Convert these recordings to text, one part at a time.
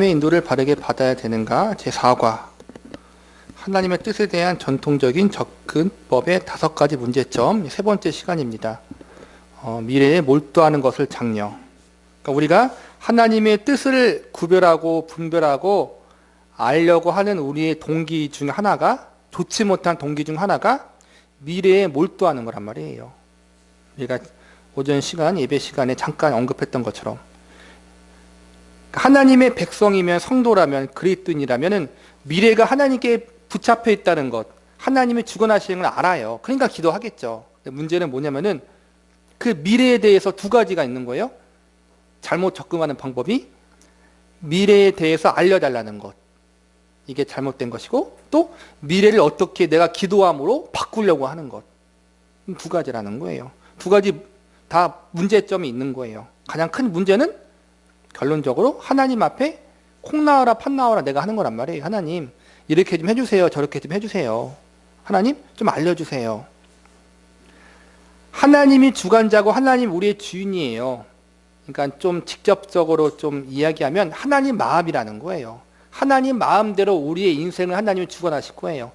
인도를 바르게 받아야 되는가? 제4과 하나님의 뜻에 대한 전통적인 접근법의 5가지 문제점, 세 번째 시간입니다. 미래에 몰두하는 것을 장려. 그러니까 우리가 하나님의 뜻을 구별하고 분별하고 알려고 하는 우리의 동기 중 하나가, 좋지 못한 동기 중 하나가 미래에 몰두하는 거란 말이에요. 우리가 오전 시간, 예배 시간에 잠깐 언급했던 것처럼 하나님의 백성이면, 성도라면, 그리스도인이라면 미래가 하나님께 붙잡혀 있다는 것, 하나님이 주관하시는 걸 알아요. 그러니까 기도하겠죠. 문제는 뭐냐면은 그 미래에 대해서 2가지가 있는 거예요. 잘못 접근하는 방법이 미래에 대해서 알려달라는 것, 이게 잘못된 것이고, 또 미래를 어떻게 내가 기도함으로 바꾸려고 하는 것, 2가지라는 거예요. 2가지 다 문제점이 있는 거예요. 가장 큰 문제는 결론적으로 하나님 앞에 콩 나와라 팥 나와라 내가 하는 거란 말이에요. 하나님 이렇게 좀 해주세요, 저렇게 좀 해주세요, 하나님 좀 알려주세요. 하나님이 주관자고 하나님 우리의 주인이에요. 그러니까 좀 직접적으로 좀 이야기하면 하나님 마음이라는 거예요. 하나님 마음대로 우리의 인생을 하나님이 주관하실 거예요.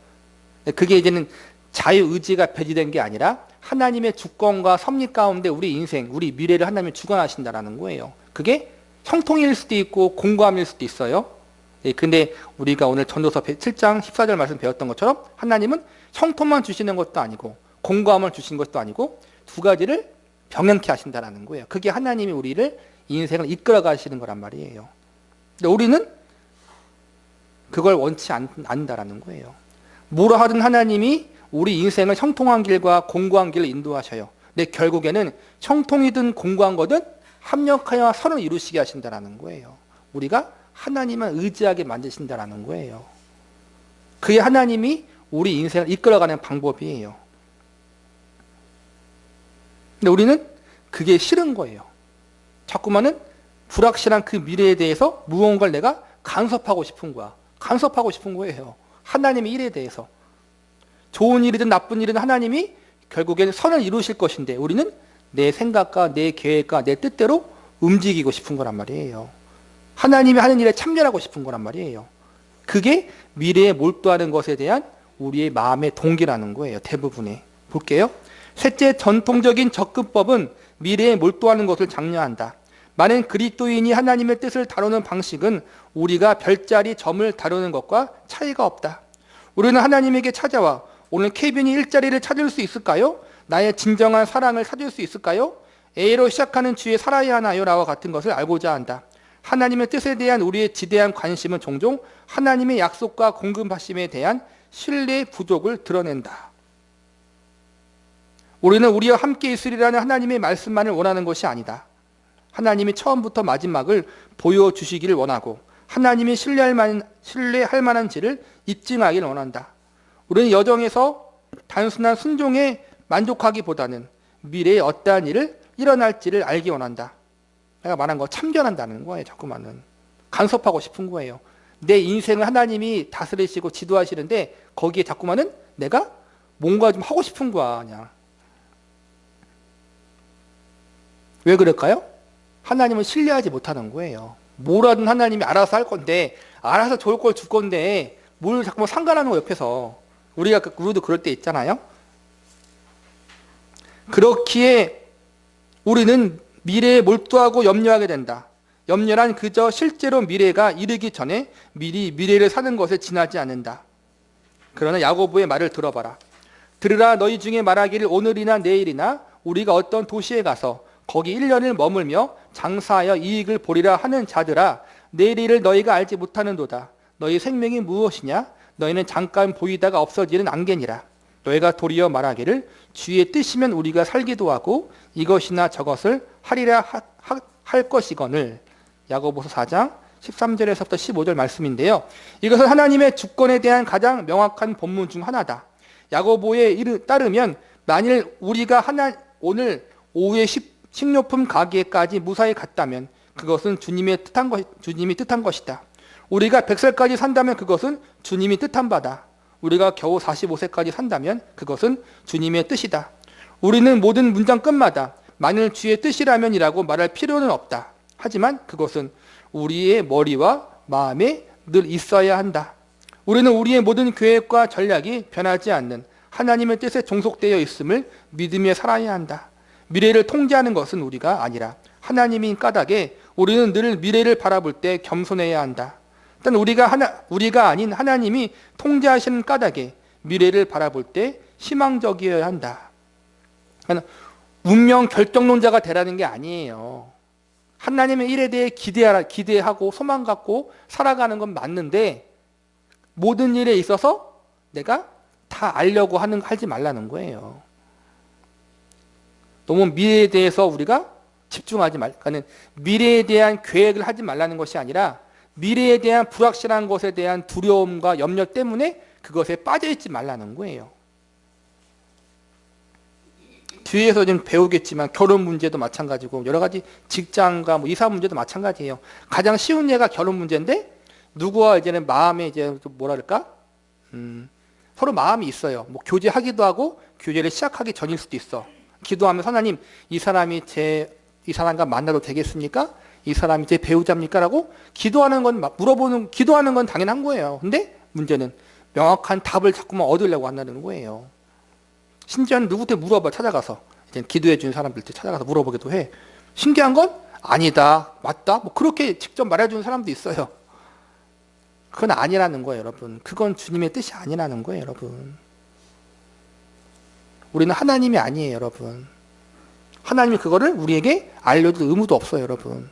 그게 이제는 자유의지가 배제된 게 아니라 하나님의 주권과 섭리 가운데 우리 인생, 우리 미래를 하나님이 주관하신다는 거예요. 그게 형통일 수도 있고 공고함일 수도 있어요. 근데 우리가 오늘 전도서 7장 14절 말씀 배웠던 것처럼 하나님은 형통만 주시는 것도 아니고 공고함을 주시는 것도 아니고 2가지를 병행케 하신다는 거예요. 그게 하나님이 우리를 인생을 이끌어 가시는 거란 말이에요. 근데 우리는 그걸 원치 않는다라는 거예요. 뭐라 하든 하나님이 우리 인생을 형통한 길과 공고한 길을 인도하셔요. 근데 결국에는 형통이든 공고한 거든 합력하여 선을 이루시게 하신다는 거예요. 우리가 하나님만 의지하게 만드신다는 거예요. 그게 하나님이 우리 인생을 이끌어가는 방법이에요. 근데 우리는 그게 싫은 거예요. 자꾸만은 불확실한 그 미래에 대해서 무언가를 내가 간섭하고 싶은 거야. 간섭하고 싶은 거예요. 하나님의 일에 대해서. 좋은 일이든 나쁜 일이든 하나님이 결국에는 선을 이루실 것인데 우리는 내 생각과 내 계획과 내 뜻대로 움직이고 싶은 거란 말이에요. 하나님이 하는 일에 참여하고 싶은 거란 말이에요. 그게 미래에 몰두하는 것에 대한 우리의 마음의 동기라는 거예요. 대부분의. 볼게요. 셋째, 전통적인 접근법은 미래에 몰두하는 것을 장려한다. 많은 그리스도인이 하나님의 뜻을 다루는 방식은 우리가 별자리 점을 다루는 것과 차이가 없다. 우리는 하나님에게 찾아와 오늘 케빈이 일자리를 찾을 수 있을까요? 나의 진정한 사랑을 찾을 수 있을까요? A로 시작하는 주에 살아야 하나요? 라와 같은 것을 알고자 한다. 하나님의 뜻에 대한 우리의 지대한 관심은 종종 하나님의 약속과 공급하심에 대한 신뢰의 부족을 드러낸다. 우리는 우리와 함께 있으리라는 하나님의 말씀만을 원하는 것이 아니다. 하나님이 처음부터 마지막을 보여주시기를 원하고 하나님이 신뢰할 만한지를 입증하기를 원한다. 우리는 여정에서 단순한 순종에 만족하기보다는 미래에 어떠한 일을 일어날지를 알기 원한다. 내가 말한 거 참견한다는 거예요. 자꾸만은 간섭하고 싶은 거예요. 내 인생을 하나님이 다스리시고 지도하시는데 거기에 자꾸만은 내가 뭔가 좀 하고 싶은 거야. 그냥. 왜 그럴까요? 하나님을 신뢰하지 못하는 거예요. 뭐라든 하나님이 알아서 할 건데, 알아서 좋을 걸 줄 건데 뭘 자꾸만 상관하는 거 옆에서. 우리도 그럴 때 있잖아요. 그렇기에 우리는 미래에 몰두하고 염려하게 된다. 염려란 그저 실제로 미래가 이르기 전에 미리 미래를 사는 것에 지나지 않는다. 그러나 야고보의 말을 들어봐라. 들으라, 너희 중에 말하기를 오늘이나 내일이나 우리가 어떤 도시에 가서 거기 1년을 머물며 장사하여 이익을 보리라 하는 자들아, 내일을 너희가 알지 못하는도다. 너희 생명이 무엇이냐? 너희는 잠깐 보이다가 없어지는 안개니라. 너희가 도리어 말하기를 주의 뜻이면 우리가 살기도 하고 이것이나 저것을 하리라 할 것이거늘. 야고보서 4장 13절에서부터 15절 말씀인데요. 이것은 하나님의 주권에 대한 가장 명확한 본문 중 하나다. 야고보에 따르면 만일 우리가 오늘 오후에 식료품 가게까지 무사히 갔다면 그것은 주님이 뜻한 것이다. 우리가 100살까지 산다면 그것은 주님이 뜻한 바다. 우리가 겨우 45세까지 산다면 그것은 주님의 뜻이다. 우리는 모든 문장 끝마다 만일 주의 뜻이라면이라고 말할 필요는 없다. 하지만 그것은 우리의 머리와 마음에 늘 있어야 한다. 우리는 우리의 모든 계획과 전략이 변하지 않는 하나님의 뜻에 종속되어 있음을 믿으며 살아야 한다. 미래를 통제하는 것은 우리가 아니라 하나님인 까닭에 우리는 늘 미래를 바라볼 때 겸손해야 한다. 일단 우리가 아닌 하나님이 통제하시는 까닭에 미래를 바라볼 때 희망적이어야 한다. 그러니까 운명 결정론자가 되라는 게 아니에요. 하나님의 일에 대해 기대하고 소망 갖고 살아가는 건 맞는데 모든 일에 있어서 내가 다 알려고 하지 말라는 거예요. 너무 미래에 대해서 우리가 집중하지 그러니까 미래에 대한 계획을 하지 말라는 것이 아니라 미래에 대한 불확실한 것에 대한 두려움과 염려 때문에 그것에 빠져있지 말라는 거예요. 뒤에서 좀 배우겠지만 결혼 문제도 마찬가지고 여러 가지 직장과 이사 문제도 마찬가지예요. 가장 쉬운 예가 결혼 문제인데 누구와 이제는 마음에 이제 뭐랄까 서로 마음이 있어요. 뭐 교제하기도 하고 교제를 시작하기 전일 수도 있어. 기도하면서 하나님 이 사람과 만나도 되겠습니까? 이 사람이 제 배우자입니까? 라고 기도하는 건 당연한 거예요. 근데 문제는 명확한 답을 자꾸만 얻으려고 한다는 거예요. 심지어는 누구한테 물어봐 찾아가서 이제 기도해 준 사람들한테 찾아가서 물어보기도 해. 신기한 건 아니다, 맞다, 뭐 그렇게 직접 말해주는 사람도 있어요. 그건 아니라는 거예요, 여러분. 그건 주님의 뜻이 아니라는 거예요, 여러분. 우리는 하나님이 아니에요, 여러분. 하나님이 그거를 우리에게 알려줄 의무도 없어요, 여러분.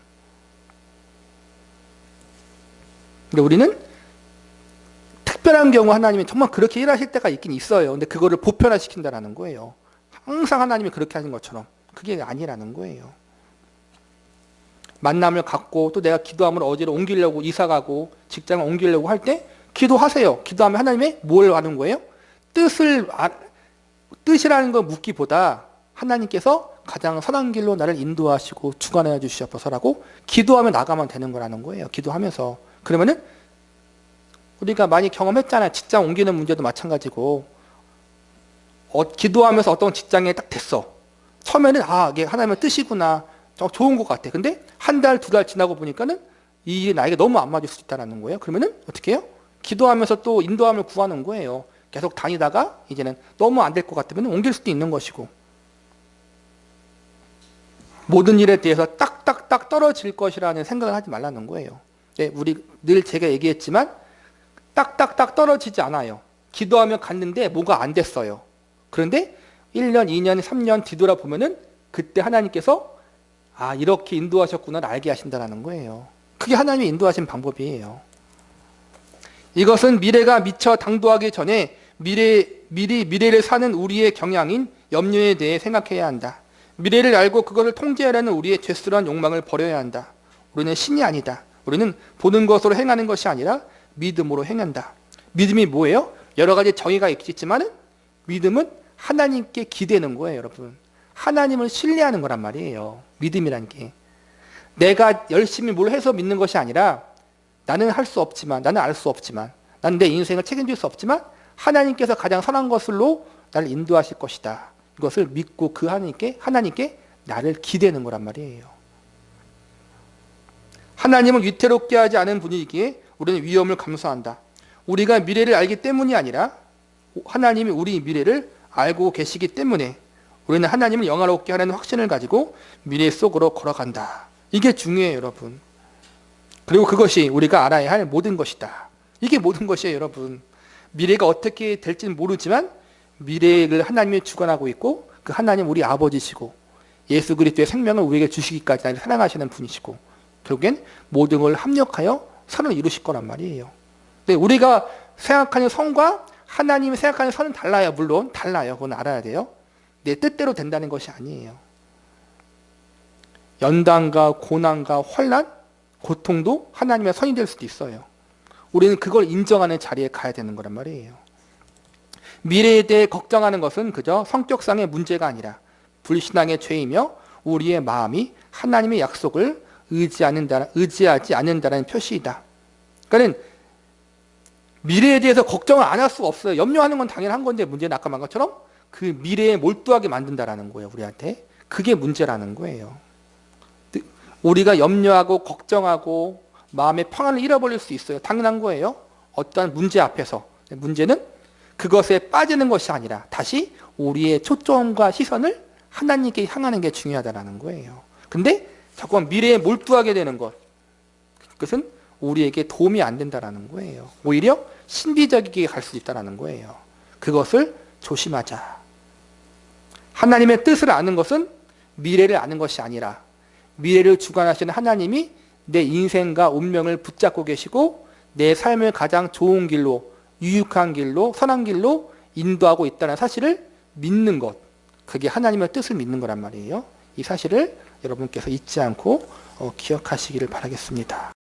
근데 우리는 특별한 경우 하나님이 정말 그렇게 일하실 때가 있긴 있어요. 근데 그거를 보편화시킨다는 거예요. 항상 하나님이 그렇게 하신 것처럼. 그게 아니라는 거예요. 만남을 갖고 또 내가 기도함을 어디로 옮기려고 이사가고 직장을 옮기려고 할 때 기도하세요. 기도하면 하나님의 뭘 하는 거예요? 뜻이라는 걸 묻기보다 하나님께서 가장 선한 길로 나를 인도하시고 주관하여 주시옵소서라고 기도하며 나가면 되는 거라는 거예요. 기도하면서. 그러면은 우리가 많이 경험했잖아요. 직장 옮기는 문제도 마찬가지고 기도하면서 어떤 직장에 딱 됐어. 처음에는 이게 하나님의 뜻이구나. 좋은 것 같아. 근데 한 달, 두 달 지나고 보니까는 이 일이 나에게 너무 안 맞을 수 있다는 거예요. 그러면은 어떻게 해요? 기도하면서 또 인도함을 구하는 거예요. 계속 다니다가 이제는 너무 안 될 것 같으면 옮길 수도 있는 것이고 모든 일에 대해서 딱딱딱 떨어질 것이라는 생각을 하지 말라는 거예요. 네, 우리 늘 제가 얘기했지만 딱딱딱 떨어지지 않아요. 기도하며 갔는데 뭐가 안 됐어요. 그런데 1년, 2년, 3년 뒤돌아보면은 그때 하나님께서 이렇게 인도하셨구나 알게 하신다는 거예요. 그게 하나님이 인도하신 방법이에요. 이것은 미래가 미처 당도하기 전에 미래를 사는 우리의 경향인 염려에 대해 생각해야 한다. 미래를 알고 그것을 통제하려는 우리의 죄스러운 욕망을 버려야 한다. 우리는 신이 아니다. 우리는 보는 것으로 행하는 것이 아니라 믿음으로 행한다. 믿음이 뭐예요? 여러 가지 정의가 있겠지만 믿음은 하나님께 기대는 거예요, 여러분. 하나님을 신뢰하는 거란 말이에요. 믿음이란 게. 내가 열심히 뭘 해서 믿는 것이 아니라 나는 할 수 없지만, 나는 알 수 없지만, 나는 내 인생을 책임질 수 없지만 하나님께서 가장 선한 것으로 나를 인도하실 것이다. 이것을 믿고 그 하나님께 나를 기대는 거란 말이에요. 하나님은 위태롭게 하지 않은 분이기에 우리는 위험을 감수한다. 우리가 미래를 알기 때문이 아니라 하나님이 우리 미래를 알고 계시기 때문에 우리는 하나님을 영화롭게 하는 확신을 가지고 미래 속으로 걸어간다. 이게 중요해요, 여러분. 그리고 그것이 우리가 알아야 할 모든 것이다. 이게 모든 것이에요, 여러분. 미래가 어떻게 될지는 모르지만 미래를 하나님이 주관하고 있고 그 하나님 우리 아버지시고 예수 그리스도의 생명을 우리에게 주시기까지 나를 사랑하시는 분이시고 결국엔 모든 걸 합력하여 선을 이루실 거란 말이에요. 근데 우리가 생각하는 선과 하나님이 생각하는 선은 달라요. 물론 달라요. 그건 알아야 돼요. 내 뜻대로 된다는 것이 아니에요. 연단과 고난과 환난, 고통도 하나님의 선이 될 수도 있어요. 우리는 그걸 인정하는 자리에 가야 되는 거란 말이에요. 미래에 대해 걱정하는 것은 그저 성격상의 문제가 아니라 불신앙의 죄이며 우리의 마음이 하나님의 약속을 의지하지 않는다는 표시이다. 그러니까 미래에 대해서 걱정을 안 할 수가 없어요. 염려하는 건 당연한 건데 문제는 아까 말한 것처럼 그 미래에 몰두하게 만든다라는 거예요. 우리한테. 그게 문제라는 거예요. 우리가 염려하고 걱정하고 마음의 평안을 잃어버릴 수 있어요. 당연한 거예요. 어떠한 문제 앞에서. 문제는 그것에 빠지는 것이 아니라 다시 우리의 초점과 시선을 하나님께 향하는 게 중요하다는 거예요. 근데 자꾸 미래에 몰두하게 되는 것, 그것은 우리에게 도움이 안 된다는 거예요. 오히려 신비적이게 갈 수 있다는 거예요. 그것을 조심하자. 하나님의 뜻을 아는 것은 미래를 아는 것이 아니라 미래를 주관하시는 하나님이 내 인생과 운명을 붙잡고 계시고 내 삶을 가장 좋은 길로, 유익한 길로, 선한 길로 인도하고 있다는 사실을 믿는 것, 그게 하나님의 뜻을 믿는 거란 말이에요. 이 사실을 여러분께서 잊지 않고 기억하시기를 바라겠습니다.